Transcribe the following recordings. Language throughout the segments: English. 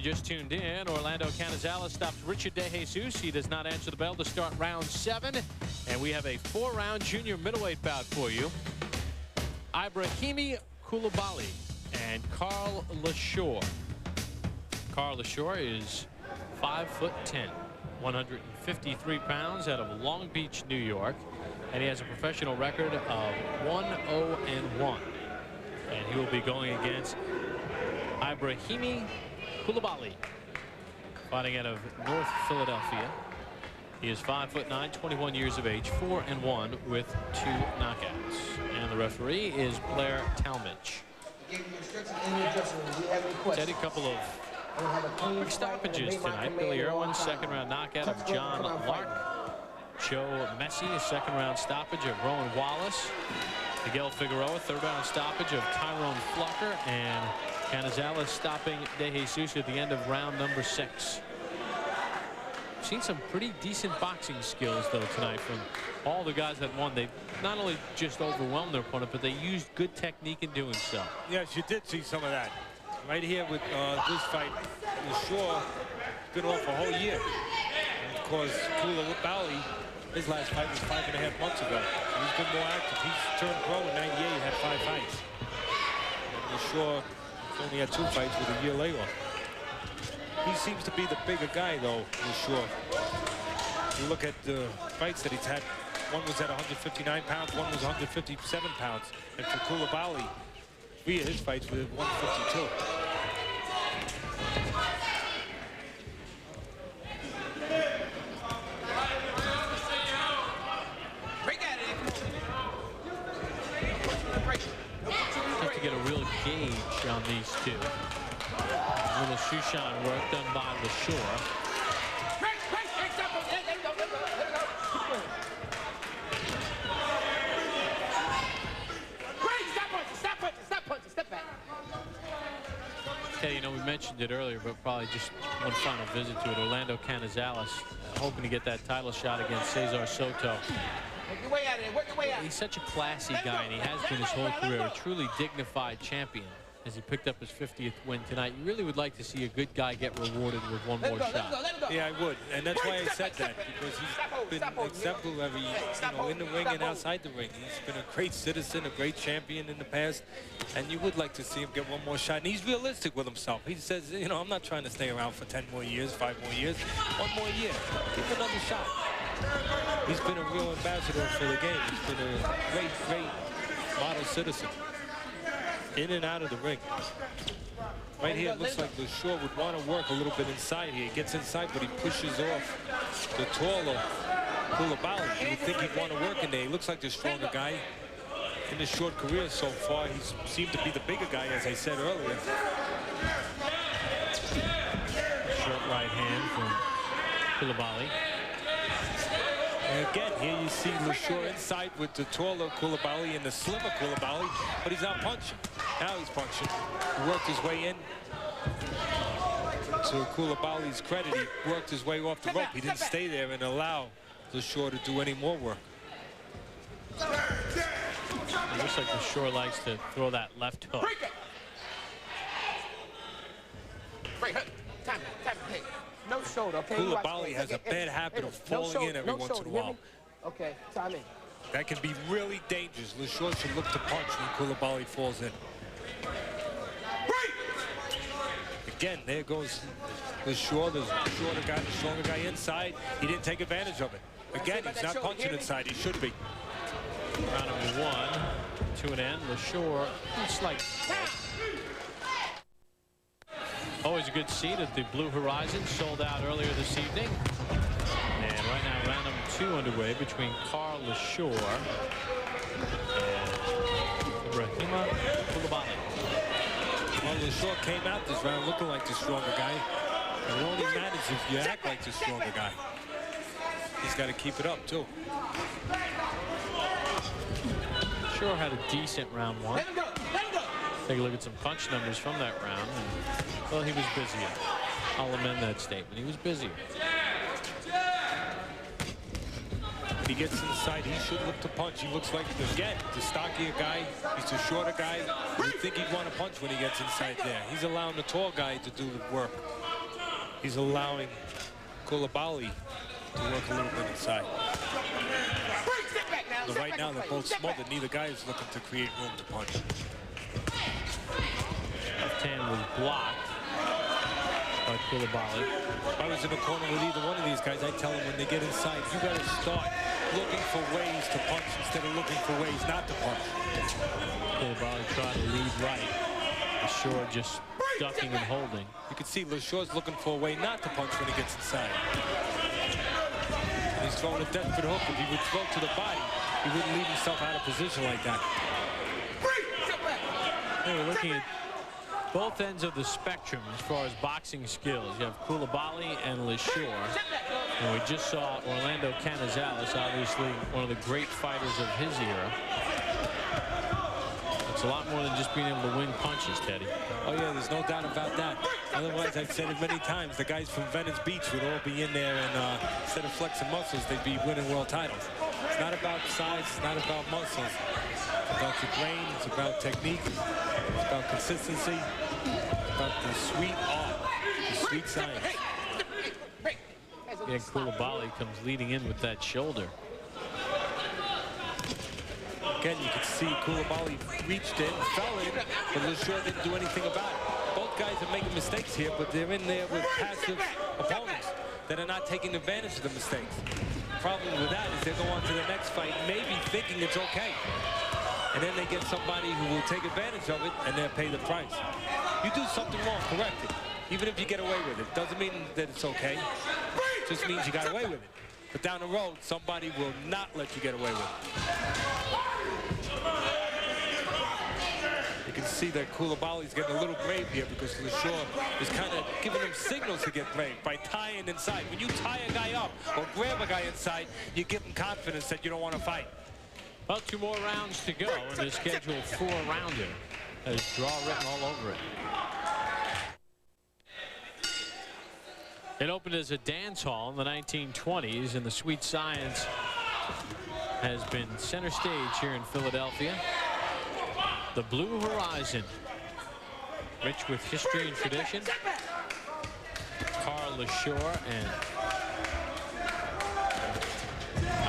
just tuned in, Orlando Canizales stops Richard De Jesus. He does not answer the bell to start round 7. And we have a 4-round junior middleweight bout for you. Ibrahimi Koulibaly and Carl LaShore. Carl LaShore is 5'10", 153 pounds, out of Long Beach, New York. And he has a professional record of 1-0-1. And he will be going against Ibrahimi Koulibaly, fighting out of North Philadelphia. He is 5'9", 21 years of age, 4-1 with 2 knockouts. And the referee is Blair Talmadge. Had a couple of quick stoppages tonight. Billy Irwin, second-round knockout of John Lark. Joe Messi, a second-round stoppage of Rowan Wallace. Miguel Figueroa, third-round stoppage of Tyrone Flucker. And Canizales stopping De Jesus at the end of round number 6. Seen some pretty decent boxing skills, though, tonight from all the guys that won. They not only just overwhelmed their opponent, but they used good technique in doing so. Yes, you did see some of that. Right here with this fight, LaShore been off a whole year. And of course, Koulibaly, his last fight was 5.5 months ago. So he's been more active. He's turned pro in '98, had 5 fights. And LaShore only had 2 fights with a year layoff. He seems to be the bigger guy, though, LaShore. You look at the fights that he's had. One was at 159 pounds, one was 157 pounds. And for Koulibaly, 3 of his fights were 152. Have to get a real gauge on these two. A little shoe shine work done by LaShore. Okay, you know, we mentioned it earlier, but probably just one final visit to it. Orlando Canizales hoping to get that title shot against Cesar Soto. Work your way out of there. Work your way out. He's such a classy guy, and he has been his whole career, a truly dignified champion. As he picked up his 50th win tonight, you really would like to see a good guy get rewarded with one more shot. Yeah, I would, and that's why I said that, because he's been exemplary, you know, in the ring and outside the ring. He's been a great citizen, a great champion in the past, and you would like to see him get one more shot. And he's realistic with himself. He says, you know, I'm not trying to stay around for 10 more years, 5 more years, 1 more year. Give him another shot. He's been a real ambassador for the game. He's been a great, great model citizen. In and out of the ring. Right here, it looks like LaShore would want to work a little bit inside here. He gets inside, but he pushes off the taller Koulibaly. You would think he'd want to work in there. He looks like the stronger guy in his short career so far. He seemed to be the bigger guy, as I said earlier. Short right hand from Koulibaly. And again, here you see LaShore inside with the taller Koulibaly and the slimmer Koulibaly, but he's not punching. Now he's punching. He worked his way in. To Koulibaly's credit, he worked his way off the rope. He didn't stay there and allow LaShore to do any more work. It looks like LaShore likes to throw that left hook. No shoulder, okay? Koulibaly has a bad habit of falling in every once in a while. Okay, time in. That can be really dangerous. LaShore should look to punch when Koulibaly falls in. Again, there goes LaShore, the shorter guy, the stronger guy inside. He didn't take advantage of it. Again, he's not punching inside. He should be. Round number 1 to an end. LaShore, slight. Always a good seat at the Blue Horizon, sold out earlier this evening. And right now, round number 2 underway between Carl LaShore and Ibrahimi Koulibaly. Well, LaShore came out this round looking like the stronger guy. It only matters if you act like the stronger guy. He's got to keep it up, too. LaShore had a decent round 1. Take a look at some punch numbers from that round. And, well, he was busier. I'll amend that statement. He was busier. When he gets inside, he should look to punch. He looks like, again, the stockier guy. He's the shorter guy. You'd think he'd want to punch when he gets inside there. He's allowing the tall guy to do the work. he's allowing Koulibaly to work a little bit inside. But right now, they're both smothered. Neither guy is looking to create room to punch. Left hand was blocked by Koulibaly. If I was in the corner with either one of these guys, I'd tell them when they get inside, you got to start looking for ways to punch instead of looking for ways not to punch. Koulibaly tried to lead right. LaShore just ducking and holding. You can see LaShore's looking for a way not to punch when he gets inside. And he's throwing a desperate hook. If he would throw to the body, he wouldn't leave himself out of position like that. Hey, we're looking at both ends of the spectrum as far as boxing skills. You have Koulibaly and LaShore. And we just saw Orlando Canizales, obviously one of the great fighters of his era. It's a lot more than just being able to win punches, Teddy. Oh, yeah, there's no doubt about that. Otherwise, I've said it many times, the guys from Venice Beach would all be in there, and instead of flexing muscles, they'd be winning world titles. It's not about size, it's not about muscles. It's about your brain, it's about technique, it's about consistency, it's about the sweet art, the sweet science. Yeah, Koulibaly comes leading in with that shoulder. Again, you can see Koulibaly reached in, fell in, but LaShore didn't do anything about it. Both guys are making mistakes here, but they're in there with passive opponents that are not taking advantage of the mistakes. The problem with that is they go on to the next fight, maybe thinking it's okay. And then they get somebody who will take advantage of it, and they'll pay the price. You do something wrong, correct it. Even if you get away with it, doesn't mean that it's okay. It just means you got away with it. But down the road, somebody will not let you get away with it. You can see that Koulibaly's getting a little brave here because LaShore is kind of giving him signals to get brave by tying inside. When you tie a guy up or grab a guy inside, you give him confidence that you don't want to fight. Well, 2 more rounds to go in the scheduled 4-rounder. There's draw written all over it. It opened as a dance hall in the 1920s, and the sweet science has been center stage here in Philadelphia. The Blue Horizon, rich with history and tradition. Carl LaShore and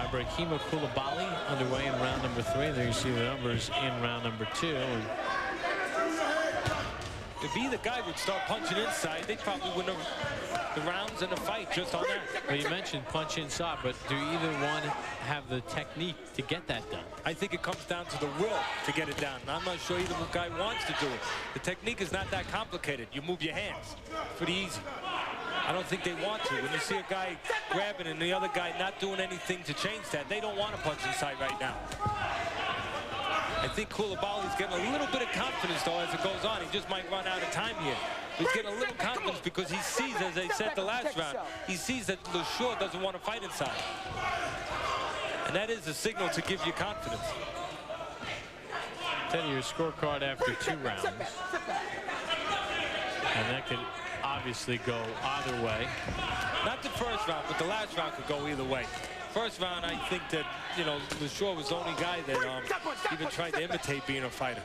Ibrahima Koulibaly underway in round number 3. There you see the numbers in round number 2. If either guy would start punching inside, they'd probably win the rounds and the fight just on that. Well, you mentioned punch inside, but do either one have the technique to get that done? I think it comes down to the will to get it done. I'm not sure either guy wants to do it. The technique is not that complicated. You move your hands. Pretty easy. I don't think they want to. When you see a guy grabbing and the other guy not doing anything to change that, they don't want to punch inside right now. I think Koulibaly's getting a little bit of confidence, though, as it goes on. He just might run out of time here. He's getting a little confidence because he sees, as I said the last round, he sees that LaShore doesn't want to fight inside. And that is a signal to give you confidence. Tell you your scorecard after 2 rounds. And that could obviously go either way. Not the first round, but the last round could go either way. First round, I think that, you know, LaShore was the only guy that even tried to imitate being a fighter.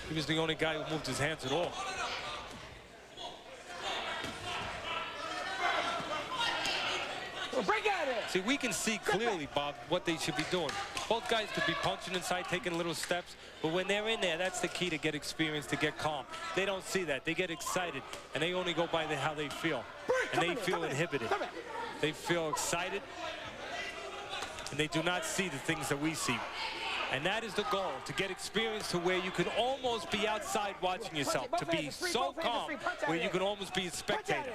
He was the only guy who moved his hands at all. See, we can see clearly, Bob, what they should be doing. Both guys could be punching inside, taking little steps, but when they're in there, that's the key to get experience, to get calm. They don't see that. They get excited, and they only go by how they feel. And they feel inhibited. They feel excited, and they do not see the things that we see. And that is the goal, to get experience to where you can almost be outside watching yourself, to be so calm where you can almost be a spectator.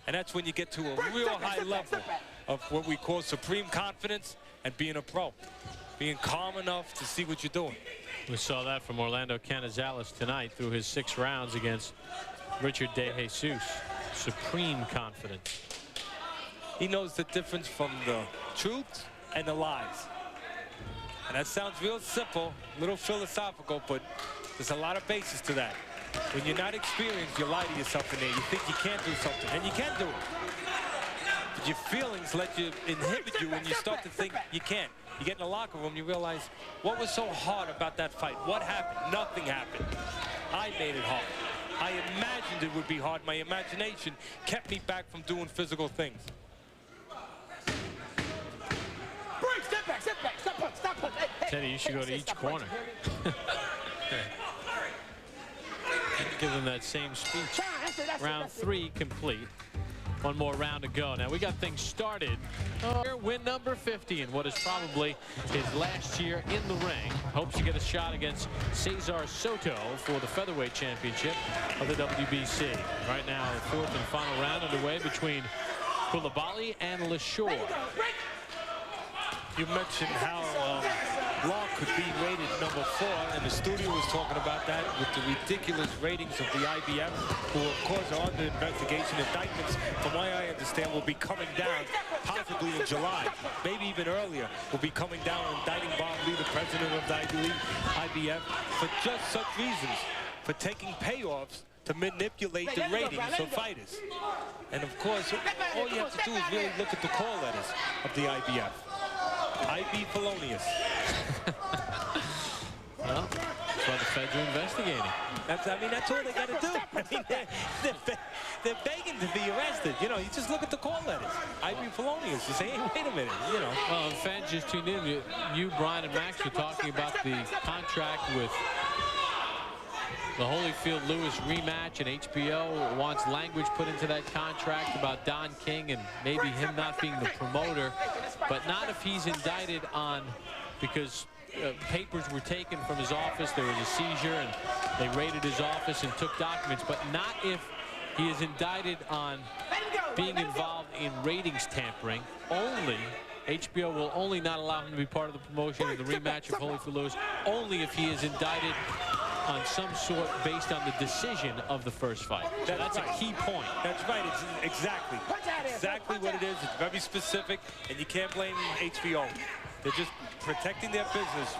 And that's when you get to a real high level of what we call supreme confidence and being a pro. Being calm enough to see what you're doing. We saw that from Orlando Canizales tonight through his 6 rounds against Richard De Jesus. Supreme confidence. He knows the difference from the truth and the lies. And that sounds real simple, a little philosophical, but there's a lot of basis to that. When you're not experienced, you lie to yourself in there. You think you can't do something, and you can do it. But your feelings let you inhibit you when you start to think you can't. You get in the locker room, you realize, what was so hard about that fight? What happened? Nothing happened. I made it hard. I imagined it would be hard. My imagination kept me back from doing physical things. Step back, step back, stop punch, stop punch. Hey, Teddy, you should go to each stop corner. Give them that same speech. Round 3 complete. One more round to go. Now we got things started. Win number 50 in what is probably his last year in the ring. Hopes to get a shot against Cesar Soto for the featherweight championship of the WBC. Right now, the 4th and final round underway between Koulibaly and LaShore. You mentioned how Law could be rated number 4, and the studio was talking about that with the ridiculous ratings of the IBF, who of course are under investigation. Indictments, from what I understand, will be coming down possibly in July, maybe even earlier, will be coming down indicting Bob Lee, the president of the IBF, for just such reasons, for taking payoffs to manipulate the ratings of fighters. And of course, all you have to do is really look at the call letters of the IBF. IB felonious. Well, that's why the feds are investigating. I mean, that's all they got to do. I mean, they're begging to be arrested. You know, you just look at the call letters. IB felonious. You say, hey, wait a minute, you know. Well, fans just tuned in. You, Brian, and Max were talking about the contract with the Holyfield-Lewis rematch, and HBO wants language put into that contract about Don King and maybe him not being the promoter, but not if he's indicted on, because papers were taken from his office, there was a seizure, and they raided his office and took documents, but not if he is indicted on being involved in ratings tampering. Only HBO will only not allow him to be part of the promotion of the rematch of Holyfield-Lewis, only if he is indicted on some sort based on the decision of the first fight. So that's right. A key point. That's right. It's exactly what it is. It's very specific, and you can't blame HBO. They're just protecting their business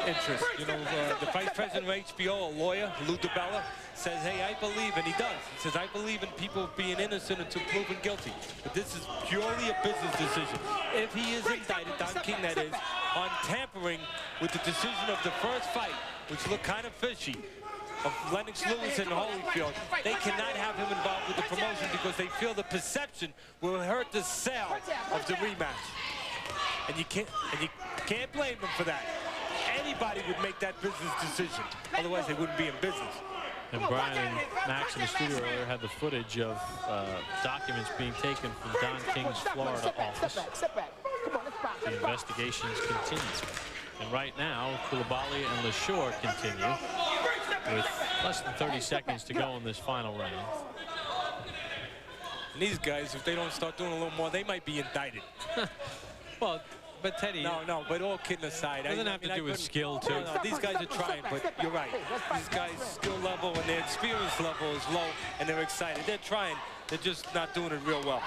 interests. You know, the vice president of HBO, a lawyer, Lou DiBella, says, hey, I believe, and he does. He says, I believe in people being innocent until proven guilty. But this is purely a business decision. If he is indicted, Don King that is, on tampering with the decision of the first fight, which looked kind of fishy, of Lennox Lewis and Holyfield, they cannot have him involved with the promotion because they feel the perception will hurt the sale of the rematch. And you can't blame them for that. Anybody would make that business decision. Otherwise, they wouldn't be in business. And Brian and Max in the studio earlier had the footage of documents being taken from Don King's Florida office. The investigations continue. And right now, Koulibaly and LaShore continue with less than 30 seconds to go in this final round. And these guys, if they don't start doing a little more, they might be indicted. Well, but Teddy... No, but all kidding aside... Doesn't have to do with skill, too. No, these guys are trying, but you're right. These guys' skill level and their experience level is low, and they're excited. They're trying. They're just not doing it real well.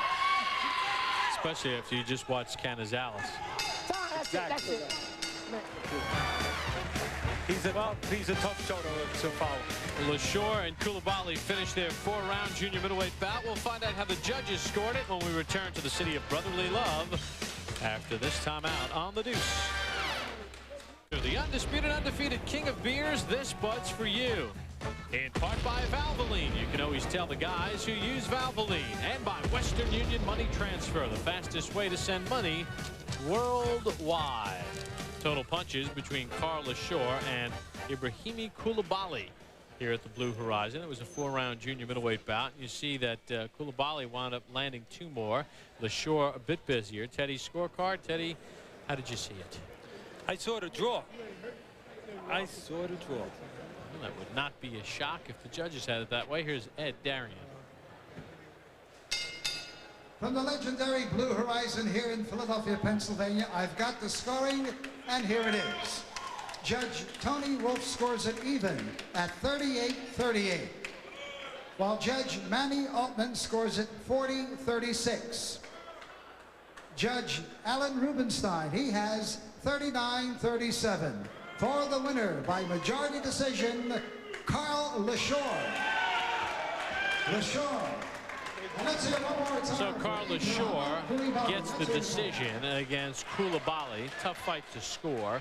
Especially after you just watched Canizales. Exactly. He's a tough show to follow. LaShore and Koulibaly finished their 4-round junior middleweight bout. We'll find out how the judges scored it when we return to the city of brotherly love after this time out on The Deuce. The undisputed, undefeated king of beers, this Bud's for you. In part by Valvoline. You can always tell the guys who use Valvoline. And by Western Union Money Transfer, the fastest way to send money worldwide. Total punches between Carl LaShore and Ibrahimi Koulibaly here at the Blue Horizon. It was a 4-round junior middleweight bout. You see that Koulibaly wound up landing 2 more. LaShore a bit busier. Teddy's scorecard. Teddy, how did you see it? I saw the draw. I saw the draw. Well, that would not be a shock if the judges had it that way. Here's Ed Darian. From the legendary Blue Horizon here in Philadelphia, Pennsylvania, I've got the scoring, and here it is. Judge Tony Wolf scores it even at 38-38, while Judge Manny Altman scores it 40-36. Judge Alan Rubenstein, he has 39-37. For the winner by majority decision, Carl LaShore. LaShore. So Carl LaShore gets the decision against Koulibaly. Tough fight to score.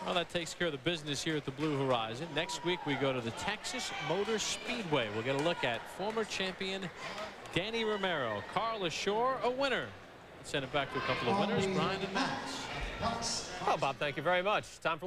Well, that takes care of the business here at the Blue Horizon. Next week, we go to the Texas Motor Speedway. We'll get a look at former champion Danny Romero. Carl Ashore, a winner. Let's send it back to a couple of winners, Brian and Max. Well, Bob, thank you very much. Time for a little